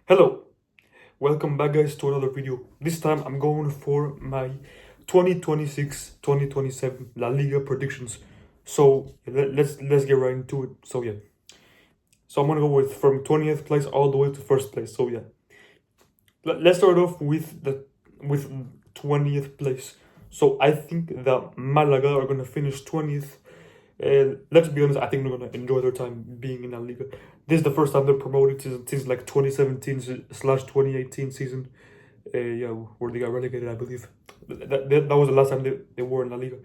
Hello, welcome back guys to another video. This time I'm going for my 2026-2027 La Liga predictions. So let's get right into it. So I'm gonna go with from 20th place all the way to first place. Let's start off with the 20th place. So I think that Malaga are gonna finish 20th. Let's be honest, I think they're gonna enjoy their time being in La Liga. This is the first time they're promoted since like 2017/2018 season. Where they got relegated, I believe. That was the last time they were in La Liga.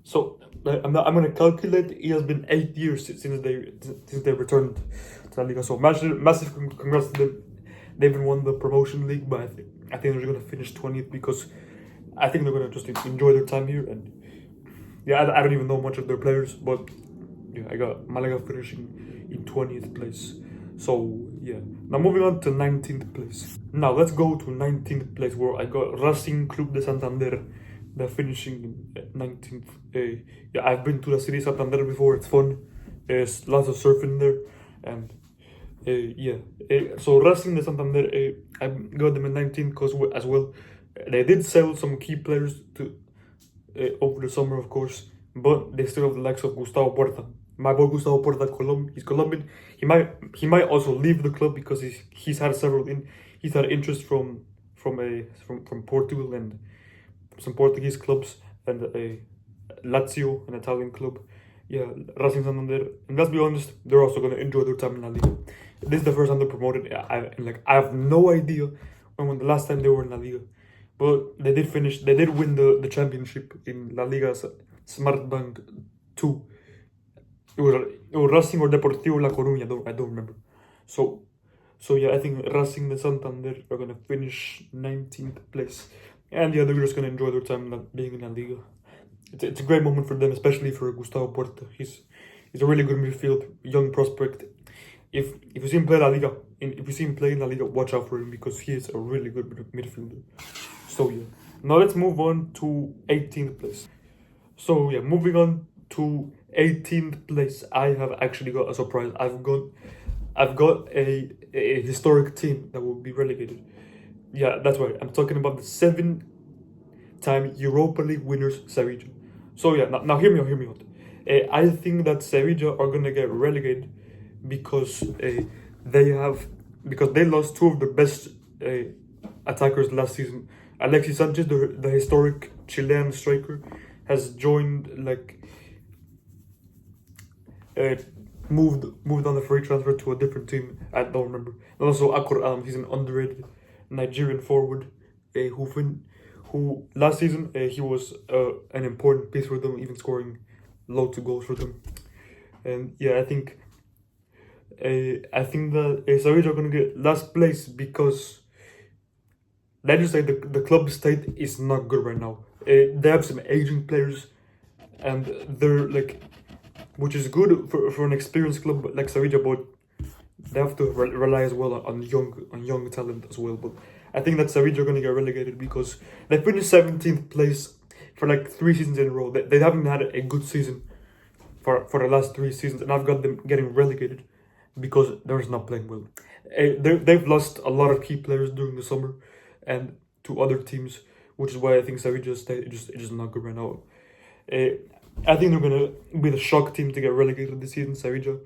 So I'm gonna calculate. It has been 8 years since they returned to La Liga. So massive congrats to them. They haven't won the promotion league, but I think they're gonna finish 20th because I think they're gonna just enjoy their time here. And yeah, I don't even know much of their players, but yeah, I got Malaga finishing in 20th place. So yeah, now moving on to 19th place. Now let's go to 19th place where I got Racing Club de Santander. They're finishing in 19th. Yeah, I've been to the city of Santander before. It's fun. There's lots of surfing there, and so Racing de Santander, I got them in 19th because as well, they did sell some key players to over the summer, of course, but they still have the likes of Gustavo Puerta. My boy Gustavo Puerta, he's Colombian. He might also leave the club because he's had he's had interest from Portugal and some Portuguese clubs and Lazio, an Italian club. Yeah, Racing Santander. And let's be honest, they're also gonna enjoy their time in La Liga. This is the first time they're promoted. I have no idea when the last time they were in La Liga. But they did finish. They did win the championship in La Liga Smart Bank 2. It was Racing or Deportivo La Coruña. I don't remember. So yeah, I think Racing de Santander are gonna finish 19th place, and yeah, they're just gonna enjoy their time being in La Liga. It's a great moment for them, especially for Gustavo Puerta. He's a really good midfield, young prospect. If you see him play La Liga, if you see him play in La Liga, watch out for him because he is a really good midfielder. So yeah, now let's move on to 18th place. So yeah, moving on to 18th place, I have actually got a surprise. I've got a historic team that will be relegated. Yeah, that's right. I'm talking about the 7-time Europa League winners, Sevilla. So yeah, now hear me out. I think that Sevilla are gonna get relegated because they lost two of their best attackers last season. Alexis Sanchez, the historic Chilean striker, has joined moved on the free transfer to a different team. I don't remember. And also Akor he's an underrated Nigerian forward who last season he was an important piece for them, even scoring loads of goals for them. And yeah, I think that Sevilla are gonna get last place because let's just say the club state is not good right now. They have some aging players, and they're which is good for an experienced club like Sevilla, but they have to rely as well on young talent as well. But I think that Sevilla are gonna get relegated because they finished 17th place for 3 seasons in a row. They haven't had a good season for the last 3 seasons, and I've got them getting relegated because they're just not playing well. They've lost a lot of key players during the summer and to other teams, which is why I think Sevilla is just not good right now. I think they're gonna be the shock team to get relegated this season, Sevilla.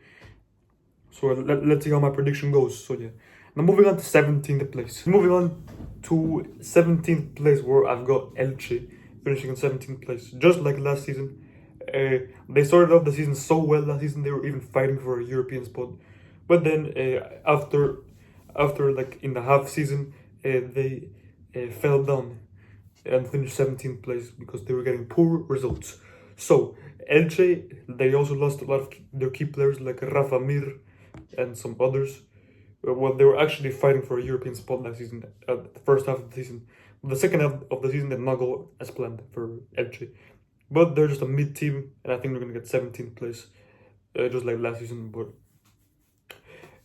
So let's see how my prediction goes. So yeah, now moving on to 17th place. Moving on to 17th place where I've got Elche finishing in 17th place, just like last season. They started off the season so well last season. They were even fighting for a European spot, but then after in the half season they fell down and finished 17th place because they were getting poor results. So Elche, they also lost a lot of their key players like Rafa Mir and some others. Well, they were actually fighting for a European spot last season, the first half of the season. The second half of the season did not go as planned for Elche. But they're just a mid team, and I think they're going to get 17th place, just like last season. But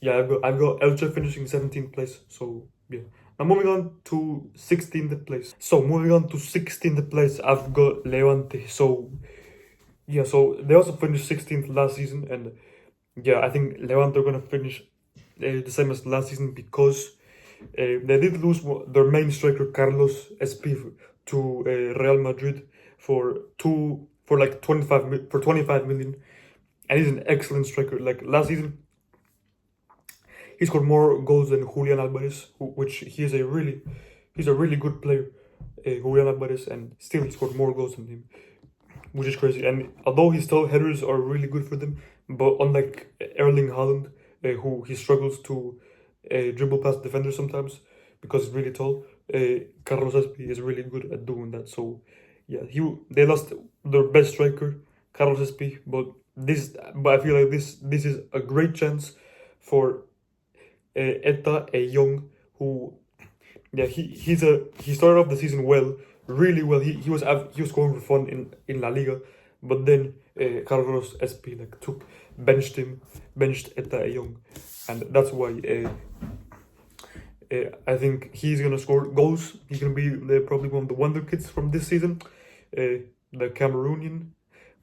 yeah, I've got Elche finishing 17th place. So yeah. Now moving on to 16th place. So moving on to 16th place, I've got Levante. So yeah, so they also finished 16th last season, and yeah, I think Levante are gonna finish the same as last season because They did lose their main striker Carlos SP to Real Madrid for 25 million, and he's an excellent striker. Like last season, he scored more goals than Julian Alvarez, which he's a really good player, Julian Alvarez, and still he scored more goals than him, which is crazy. And although his tall headers are really good for them, but unlike Erling Haaland, who he struggles to dribble past defenders sometimes because he's really tall, Carlos Espi is really good at doing that. So yeah, they lost their best striker, Carlos Espi, but I feel like this is a great chance for Eta Young, who he started off the season really well. He was scoring for fun in La Liga, but then Carlos SP benched Eta Young, and that's why I think he's gonna score goals. He's gonna be probably one of the wonder kids from this season, the Cameroonian.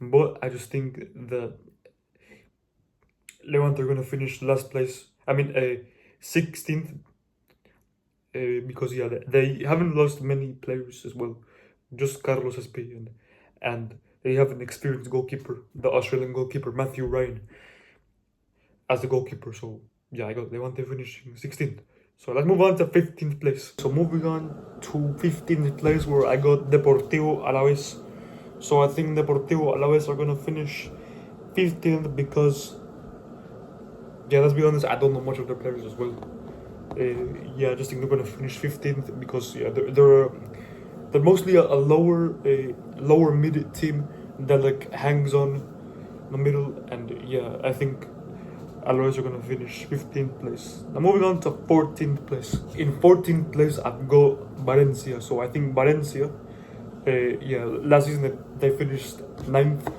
But I just think that Levante are gonna finish last place. I mean, 16th. Because they haven't lost many players as well, just Carlos SP, and they have an experienced goalkeeper, the Australian goalkeeper Matthew Ryan, as the goalkeeper. So yeah, I got Levante finishing 16th. So let's move on to 15th place. So moving on to 15th place, where I got Deportivo Alaves. So I think Deportivo Alaves are gonna finish 15th because, yeah, let's be honest, I don't know much of their players as well. I just think they're gonna finish 15th because they're mostly a lower mid team that like hangs on the middle, and I think Alaves are gonna finish 15th place. Now moving on to 14th place. In 14th place I've got Valencia. So I think Valencia, last season they finished 9th,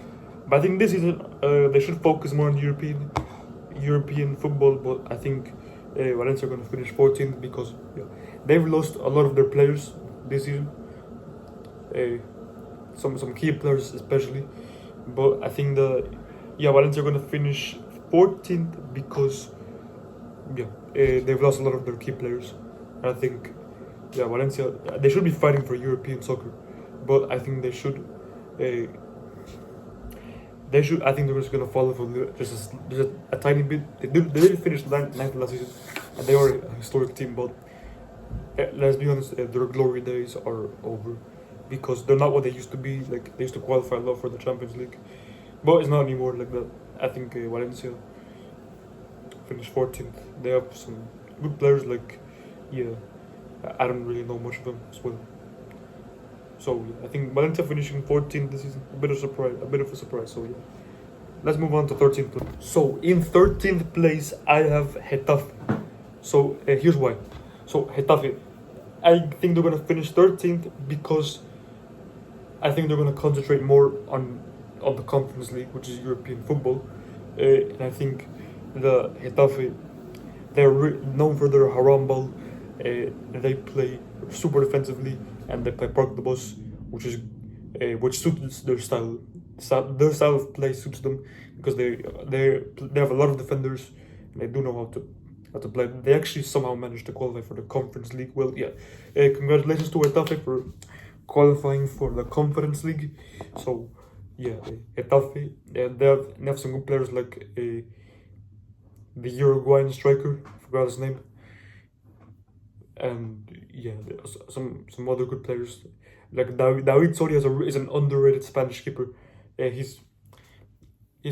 but I think this season they should focus more on European football. But I think Valencia are going to finish 14th because they've lost a lot of their players this season, some key players especially. But I think Valencia are going to finish 14th because they've lost a lot of their key players. And I think Valencia, they should be fighting for European soccer, but I think they should. I think they're just gonna follow for just a tiny bit. They did finish 9th last season, and they are a historic team. But let's be honest, their glory days are over because they're not what they used to be. Like they used to qualify a lot for the Champions League, but it's not anymore like that. I think Valencia finished 14th. They have some good players. I don't really know much of them as well. So I think Valencia finishing 14th this season, a bit of a surprise. So let's move on to 13th place. So in 13th place I have Getafe. So here's why. So Getafe, I think they're gonna finish 13th because I think they're gonna concentrate more on the Conference League, which is European football, and I think the Getafe, they're known for their haram ball. They play super defensively, and they play park the bus, which suits their style. Their style of play suits them because they have a lot of defenders, and they do know how to play. They actually somehow managed to qualify for the Conference League. Well, congratulations to Getafe for qualifying for the Conference League. So Getafe, they have some good players like the Uruguayan striker, I forgot his name. And some other good players like David Soria is an underrated Spanish keeper. He's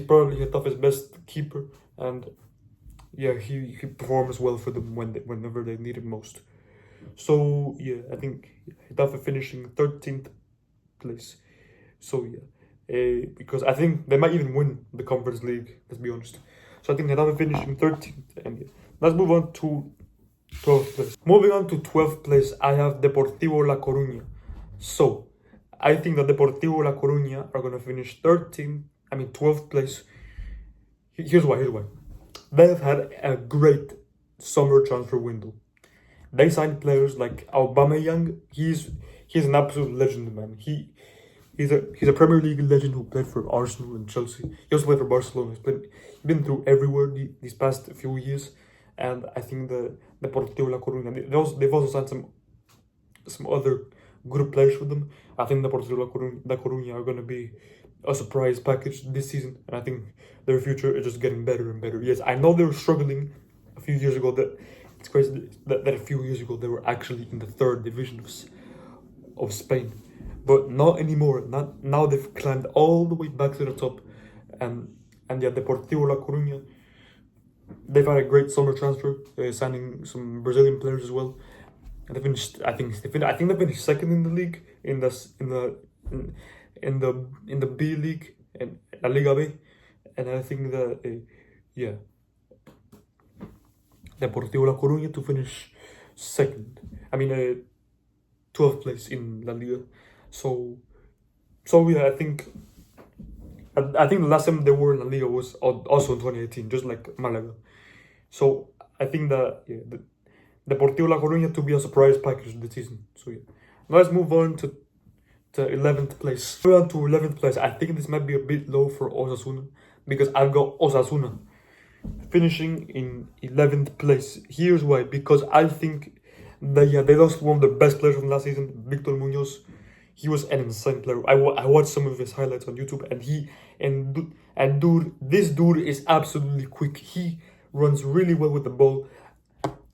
probably Getafe's best keeper, and he performs well for them whenever they need it most. So I think Getafe finishing 13th place. So because I think they might even win the Conference League. Let's be honest. So I think Getafe finishing 13th, and let's move on to 12th place. Moving on to 12th place, I have Deportivo La Coruña. So, I think that Deportivo La Coruña are going to finish 12th place. Here's why. They've had a great summer transfer window. They signed players like Aubameyang. He's an absolute legend, man. He's a Premier League legend who played for Arsenal and Chelsea. He also played for Barcelona. He's been through everywhere these past few years. and I think the Deportivo La Coruña, they've also signed some other good players for them. I think the Deportivo La Coruña are going to be a surprise package this season, and I think their future is just getting better and better. Yes, I know they were struggling a few years ago. That it's crazy that a few years ago they were actually in the third division of Spain, but not anymore. Not now. They've climbed all the way back to the top, and yeah, Deportivo La Coruña, they've had a great summer transfer, signing some Brazilian players as well. And they finished. I think they finished second in the league in the B League and Laliga B, and I think that yeah, Deportivo La Coruña to finish second. I mean, 12th place in La Liga. So yeah, I think the last time they were in La Liga was also in 2018, just like Malaga. So I think that yeah, Deportivo La Coruña to be a surprise package this season. So yeah, now let's move on to 11th place. Moving on to 11th place, I think this might be a bit low for Osasuna because I've got Osasuna finishing in 11th place. Here's why: because I think that yeah, they lost one of the best players from last season, Victor Munoz. He was an insane player. I watched some of his highlights on YouTube, and this dude is absolutely quick. He runs really well with the ball,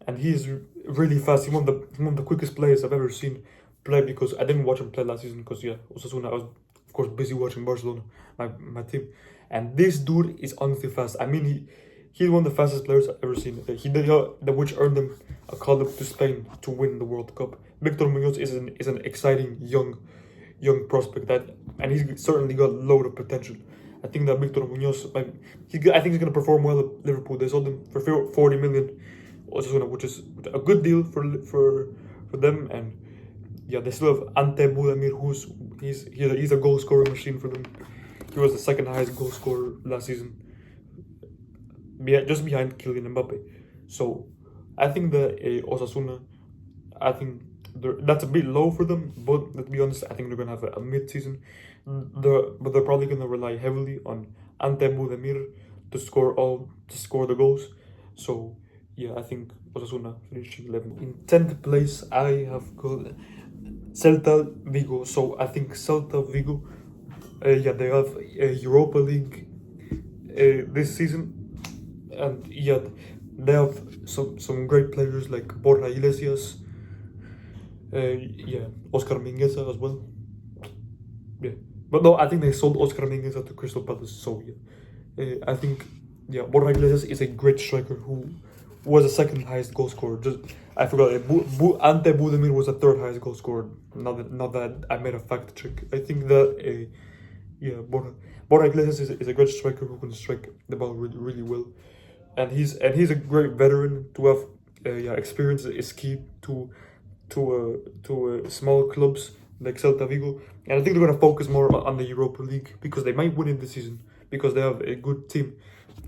and he is really fast. He's one of the quickest players I've ever seen play, because I didn't watch him play last season because yeah, Osasuna, I was of course busy watching Barcelona, my team, and this dude is honestly fast. I mean, he's one of the fastest players I've ever seen. He did which earned him a call up to Spain to win the World Cup. Victor Munoz is an exciting young prospect and he's certainly got a load of potential. I think that Victor Munoz, I think he's going to perform well at Liverpool. They sold him for 40 million, which is a good deal for them. And yeah, they still have Ante Budimir, he's a goal scoring machine for them. He was the second highest goal scorer last season, just behind Kylian Mbappe. So I think that Osasuna, I think that's a bit low for them, but let's be honest, I think they're gonna have a mid-season. But they're probably gonna rely heavily on Ante Budimir to score the goals. So yeah, I think Osasuna finishing 11th. In 10th place, I have got Celta Vigo. So I think Celta Vigo, yeah, they have a Europa League this season, and yeah, they have some great players like Borja Iglesias. Yeah, Oscar Mingueza as well. Yeah, but no, I think they sold Oscar Mingueza to Crystal Palace. So yeah, I think yeah, Borja Iglesias is a great striker who was the second highest goal scorer. I forgot. Ante Budimir was the third highest goal scorer. Now that I made a fact check, I think that yeah, Borja Iglesias is a great striker who can strike the ball really, really well, and he's a great veteran. To have yeah, experience is key to small clubs like Celta Vigo, and I think they're gonna focus more on the Europa League because they might win it this season because they have a good team.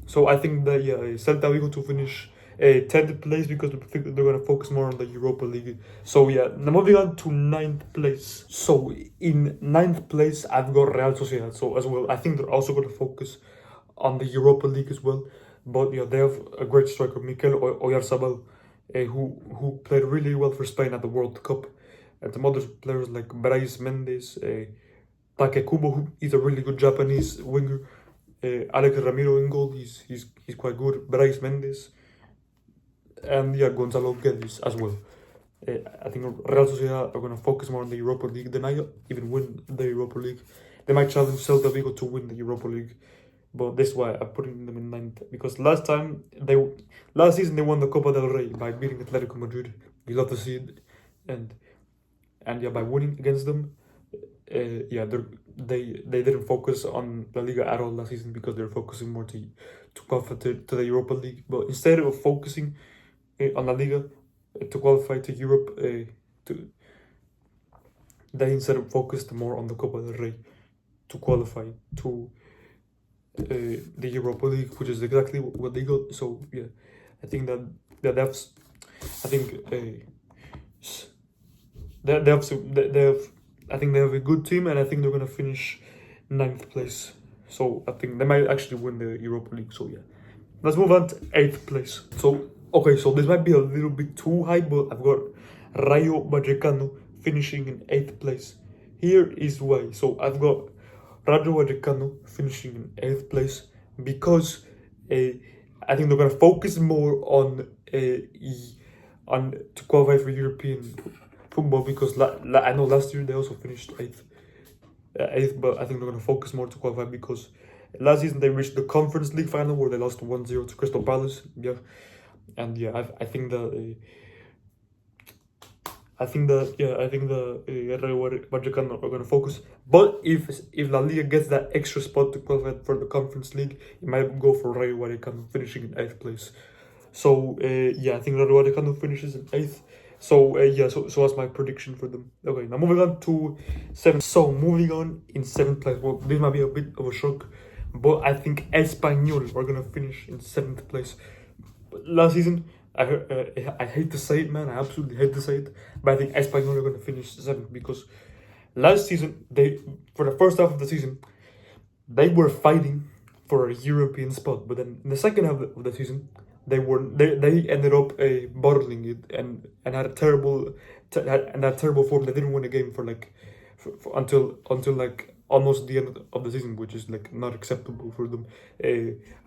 So I think that yeah, Celta Vigo to finish 10th place because they're gonna focus more on the Europa League. So yeah, now moving on to 9th place. So in 9th place, I've got Real Sociedad. So as well, I think they're also gonna focus on the Europa League as well. But yeah, they have a great striker, Mikel Oyarzabal, who played really well for Spain at the World Cup, and some other players like Brais Mendes, Take Kubo, who is a really good Japanese winger, Alex Ramiro in goal, he's quite good, Brais Mendes, and yeah, Gonzalo Guedes as well. I think Real Sociedad are going to focus more on the Europa League. They might even win the Europa League. They might challenge Celta Vigo to win the Europa League. But this is why I'm putting them in 9th, because last season they won the Copa del Rey by beating Atletico Madrid. You love to see it, and yeah, by winning against them, yeah, they didn't focus on La Liga at all last season because they're focusing more to qualify to the Europa League. But instead of focusing on La Liga to qualify to Europe, they instead focused more on the Copa del Rey to qualify to the Europa League, which is exactly what they got. So yeah, I think that they have I think they have a good team, and I think they're gonna finish 9th place. So I think they might actually win the Europa League. So yeah, let's move on to 8th place. So Okay, so this might be a little bit too high, but I've got Rayo Vallecano finishing in 8th place. Here is why. So I've got Rayo Vallecano finishing in 8th place because I think they're gonna focus more on to qualify for European football because I know last year they also finished 8th, but I think they're gonna focus more to qualify because last season they reached the Conference League final where they lost 1-0 to Crystal Palace. Yeah. And yeah, I think the Rayo Vallecano are gonna focus. But if Laliga gets that extra spot to qualify for the Conference League, it might go for Rayo Vallecano finishing in 8th place. So yeah, I think Rayo Vallecano finishes in 8th. So yeah, so that's my prediction for them. Okay, now moving on to 7th. So moving on in 7th place. Well, this might be a bit of a shock, but I think Espanyol are gonna finish in 7th place. Last season, I hate to say it, man. I absolutely hate to say it, but I think Espanyol are going to finish 7th because last season for the first half of the season they were fighting for a European spot, but then in the second half of the season they ended up bottling it and had a terrible form. They didn't win a game until like almost the end of the season, which is like not acceptable for them.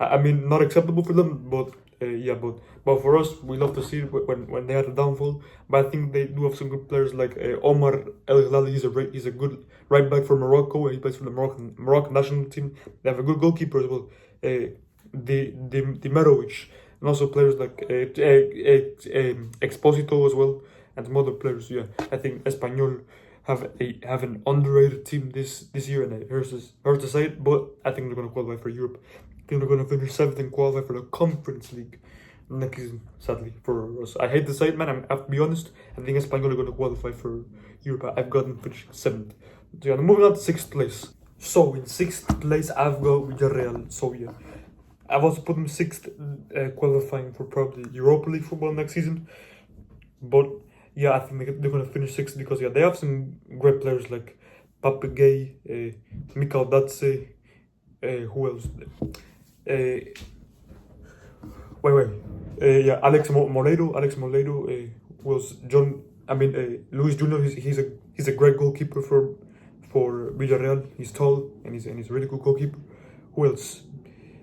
I mean, not acceptable for them, but yeah, but for us, we love to see it when they had a downfall. But I think they do have some good players like Omar El Hilali. He's a good right back for Morocco. He plays for the Moroccan national team. They have a good goalkeeper as well, the Merovic, and also players like Exposito as well, and some other players. Yeah, I think Espanyol have an underrated team this year, and it hurts to say it, but I think they're gonna qualify for Europe. I think they're gonna finish 7th and qualify for the Conference League next season. Sadly for us, I hate to say it, man. I have to be honest. I think Espanyol are gonna qualify for Europe. I've got them finishing 7th. So yeah, moving on to 6th place. So in 6th place, I've got Villarreal. So yeah, I've also put them 6th, qualifying for probably Europa League football next season. But yeah, I think they're gonna finish 6th because yeah, they have some great players like Pape Gay, Mikal Datse, who else? Yeah, Alex Moleiro, was John. I mean, Luis Junior. He's a great goalkeeper for Villarreal. He's tall and he's a really good goalkeeper. Who else?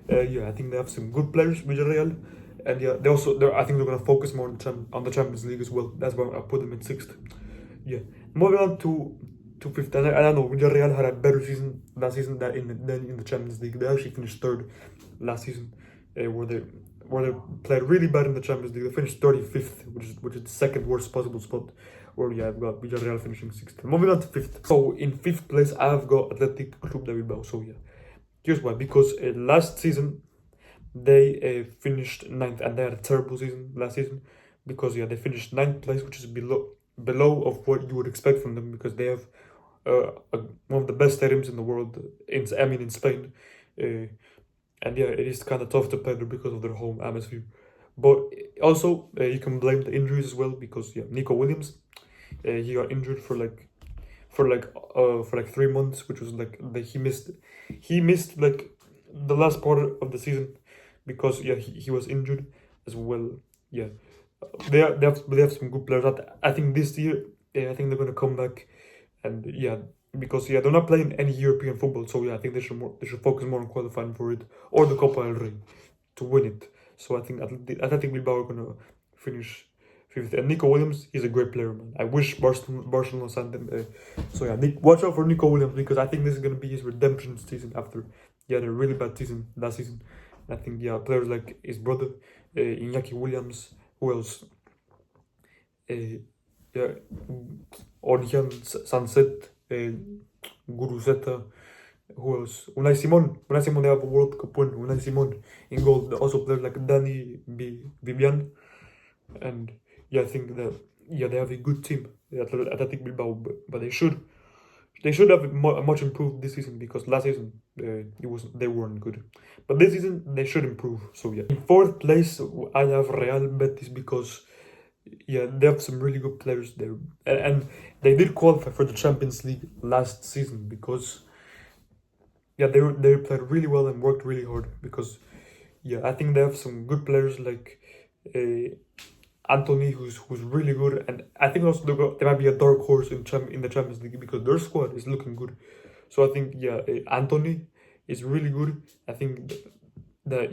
Yeah, I think they have some good players, Villarreal, and yeah, I think they're gonna focus more on the Champions League as well. That's why I put them in 6th. Yeah, moving on to 5th. I don't know. Villarreal had a better season last season than in the Champions League. They actually finished 3rd last season, where they played really bad in the Champions League. They finished 35th, which is the second worst possible spot. Where yeah, I've got Villarreal finishing 6th. Moving on to 5th. So in 5th place, I've got Athletic Club de Bilbao. So yeah. Here's why, because last season they finished 9th, and they had a terrible season last season because yeah, they finished 9th place, which is below of what you would expect from them because they have one of the best stadiums in the world in Spain, and yeah, it is kind of tough to play there because of their home atmosphere. But also you can blame the injuries as well because yeah, Nico Williams, he got injured for like 3 months, which was like he missed like the last part of the season because yeah, he was injured as well. Yeah, they have some good players. I think this year, I think they're gonna come back, and yeah, because yeah, they're not playing any European football, so yeah, I think they should focus more on qualifying for it or the Copa del Rey to win it. So I think Bilbao are gonna finish 5th. And Nico Williams, he's a great player, man. I wish Barcelona signed him. So yeah, watch out for Nico Williams because I think this is gonna be his redemption season after he had a really bad season last season. I think yeah, players like his brother, Iñaki Williams, who else? Yeah, Orion Sunset, Guruzeta, who else? Unai Simon, they have a World Cup win. Unai Simon in goal. Also players like Dani Vivian, and yeah, I think that yeah, they have a good team. Athletic Bilbao, but they should have much improved this season because last season they weren't good, but this season they should improve. So yeah, in 4th place I have Real Betis because yeah, they have some really good players there, and they did qualify for the Champions League last season because yeah, they played really well and worked really hard because yeah, I think they have some good players like Anthony, who's really good, and I think also they might be a dark horse in the Champions League because their squad is looking good. So I think Anthony is really good. I think that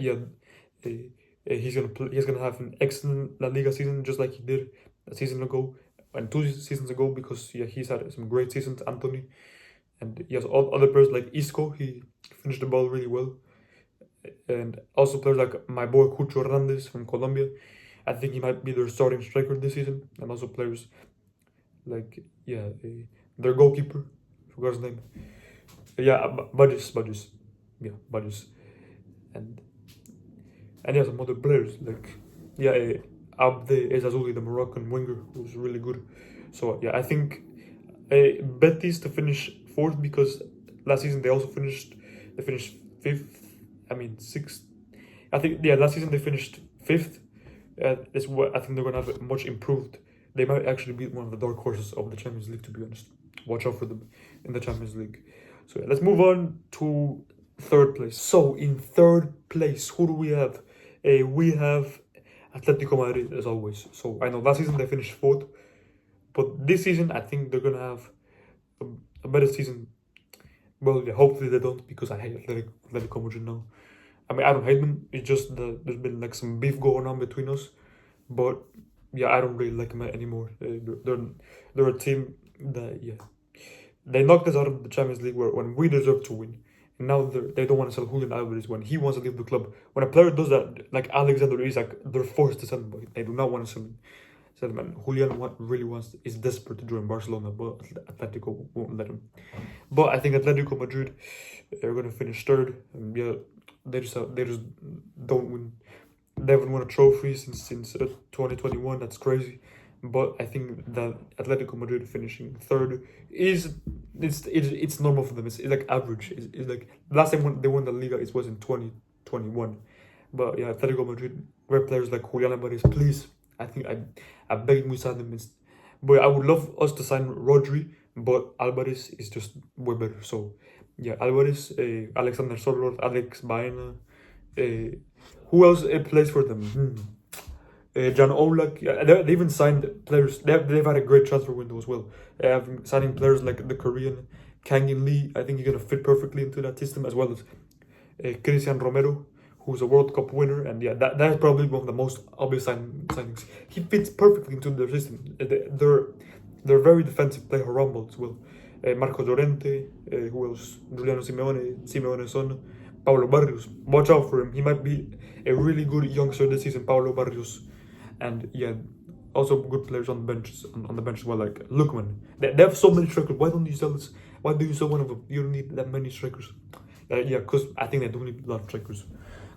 he's gonna have an excellent La Liga season just like he did a season ago and 2 seasons ago because he's had some great seasons, Anthony, and he has other players like Isco. He finished the ball really well, and also players like my boy Cucho Hernandez from Colombia. I think he might be their starting striker this season, and also players like their goalkeeper, forgot his name. Budges, Budges, and some other players like Abde Ezazuli, the Moroccan winger, who's really good. So I think Betis to finish fourth because last season they finished fifth. I mean sixth. I think last season they finished fifth. Is what I think they're gonna have much improved. They might actually be one of the dark horses of the Champions League. To be honest, watch out for them in the Champions League. So let's move on to third place. So in third place, who do we have? We have Atletico Madrid as always. So I know last season they finished fourth, but this season I think they're gonna have a better season. Well, hopefully they don't because I hate Atletico Madrid now. I mean, I don't hate them. It's just that there's been like some beef going on between us. But I don't really like them anymore. They're a team that they knocked us out of the Champions League when we deserved to win. And now they don't want to sell Julian Alvarez when he wants to leave the club. When a player does that, like Alexander Isak, they're forced to sell him. But they do not want to sell him. And Julian is desperate to join Barcelona, but Atletico won't let him. But I think Atletico Madrid are going to finish third. And they just don't win. They haven't won a trophy since 2021. That's crazy. But I think that Atletico Madrid finishing third it's normal for them. It's like average. It's like last time when they won the Liga, it was in 2021. But Atletico Madrid, great players like Julian Alvarez, please. I think I beg we sign them. But I would love us to sign Rodri, but Alvarez is just way better. So Alvarez, Alexander Sorloth, Alex Baena. Who else plays for them? Jan Oblak. They even signed players. They've had a great transfer window as well. Signing players like the Korean Kang In Lee. I think he's gonna fit perfectly into that system, as well as Christian Romero, who's a World Cup winner, and that's probably one of the most obvious signings. He fits perfectly into their system. They're very defensive. Play Harambo as well. Marco Llorente, who else? Giuliano Simeone's son, Paulo Barrios. Watch out for him. He might be a really good youngster this season, Paulo Barrios. And also good players on the bench as well, like Lookman. They have so many strikers. Why don't you sell this? Why do you sell one of them? You don't need that many strikers. Because I think they do need a lot of strikers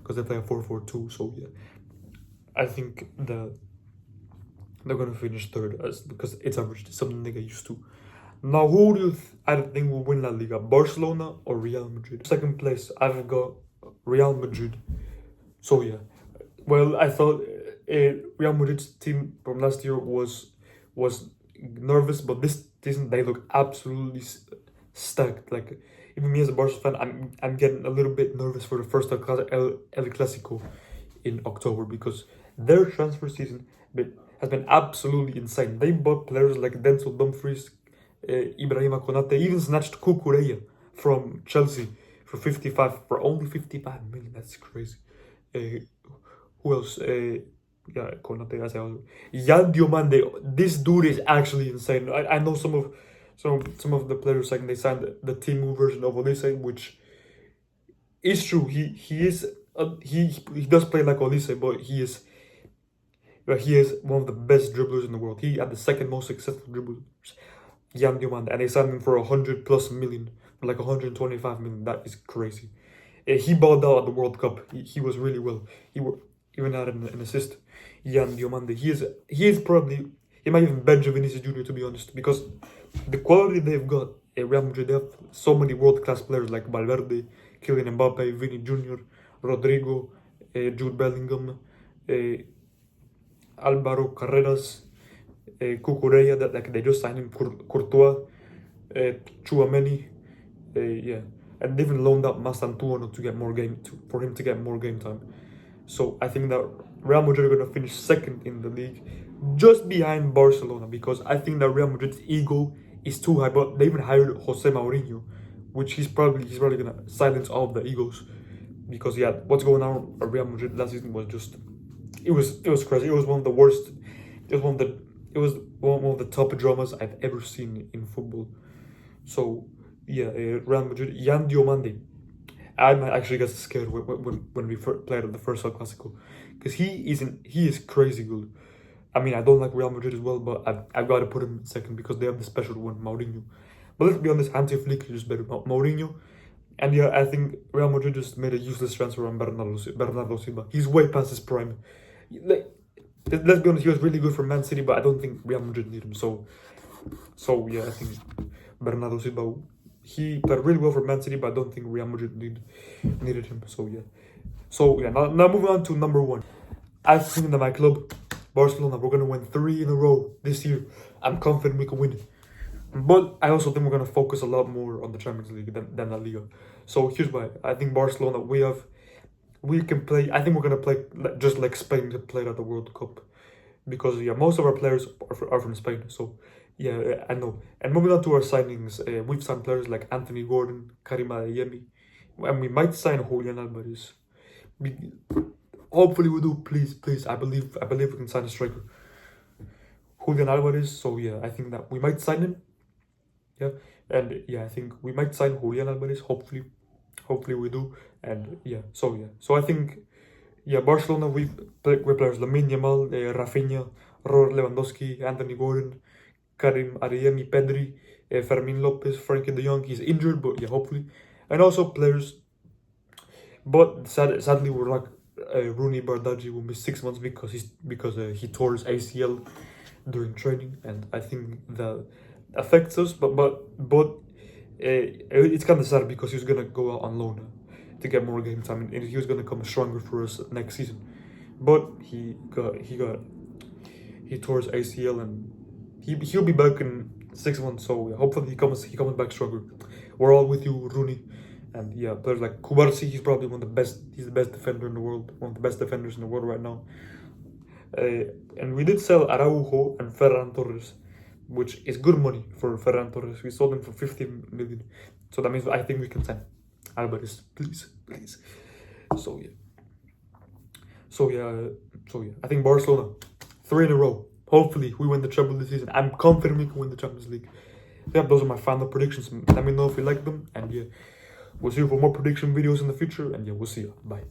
because they play a 4-4-2. So I think that they're gonna finish third because it's average. It's something they get used to. Now, who do I think will win La Liga? Barcelona or Real Madrid? Second place, I've got Real Madrid. So well, I thought Real Madrid's team from last year was nervous, but this season they look absolutely stacked. Like even me as a Barca fan, I'm getting a little bit nervous for the first El Clasico in October because their transfer season has been absolutely insane. They bought players like Denzel Dumfries, Ibrahima Konate, even snatched Cucurella from Chelsea for only 55 million. That's crazy. Who else? Konate, I say Yan Diomande. This dude is actually insane. I know some of the players like they signed the Timu version of Olise, which is true. He does play like Olise, but he is one of the best dribblers in the world. He had the second most successful dribblers, Yan Diomande, and they signed him for 100+ million, for like 125 million. That is crazy. He balled out at the World Cup. He was really well. He even had an assist. Yan Diomande. He might even bench Vinicius Jr. to be honest, because the quality they've got at Real Madrid, they have so many world-class players like Valverde, Kylian Mbappe, Vini Jr., Rodrigo, Jude Bellingham, Alvaro Carreras, Cucurella, that like they just signed him, Courtois, Chouameni, and they even loaned out Mastantuono for him to get more game time. So I think that Real Madrid are gonna finish second in the league, just behind Barcelona, because I think that Real Madrid's ego is too high. But they even hired Jose Mourinho, which he's probably gonna silence all of the egos, because yeah, what's going on at Real Madrid last season was just it was crazy. It was one of the worst. It was one of the top dramas I've ever seen in football. So yeah, Real Madrid, Yan Diomande. I actually got scared when we played at the first El Clasico, because he is crazy good. I mean, I don't like Real Madrid as well, but I've got to put him second because they have the special one, Mourinho. But let's be honest, Hansi Flick is just better. Mourinho, and yeah, I think Real Madrid just made a useless transfer on Bernardo Silva. He's way past his prime. Like, let's be honest, he was really good for Man City, but I don't think Real Madrid need him. So yeah, I think Bernardo Silva, he played really well for Man City, but I don't think Real Madrid needed him. So yeah, now moving on to number one. I think that my club, Barcelona, we're gonna win 3 in a row this year. I'm confident we can win it. But I also think we're gonna focus a lot more on the Champions League than La Liga. So here's why. I think Barcelona, we can play. I think we're gonna play just like Spain played at the World Cup, because yeah, most of our players are from Spain. So yeah, I know. And moving on to our signings, we've signed players like Anthony Gordon, Karim Adeyemi, and we might sign Julian Alvarez. Hopefully we do. Please. I believe we can sign a striker, Julian Alvarez. So yeah, I think that we might sign him. Yeah, and yeah, I think we might sign Julian Alvarez. Hopefully we do. And yeah, so I think yeah, Barcelona, we players Lamine Yamal, Rafinha, Robert Lewandowski, Anthony Gordon, Karim Adeyemi, Pedri, Fermin Lopez, Frankie De Jong. He's injured, but yeah, hopefully. And also players, but sadly we're like Rooney Bardghji will miss 6 months because he tore his ACL during training, and I think that affects us. But it's kind of sad because he was gonna go out on loan to get more game time, and he was gonna come stronger for us next season. But he tore his ACL, and he'll be back in 6 months. So hopefully he comes back stronger. We're all with you, Rooney. And yeah, players like Kubarsi, he's probably one of the best. He's the best defender in the world, one of the best defenders in the world right now. And we did sell Araujo and Ferran Torres, which is good money for Ferran Torres. We sold him for 50 million. So that means I think we can sign Alvarez, please. So yeah. I think Barcelona, 3 in a row. Hopefully we win the treble this season. I'm confident we can win the Champions League. Yeah, those are my final predictions. Let me know if you like them, and yeah, we'll see you for more prediction videos in the future, and yeah, we'll see you. Bye.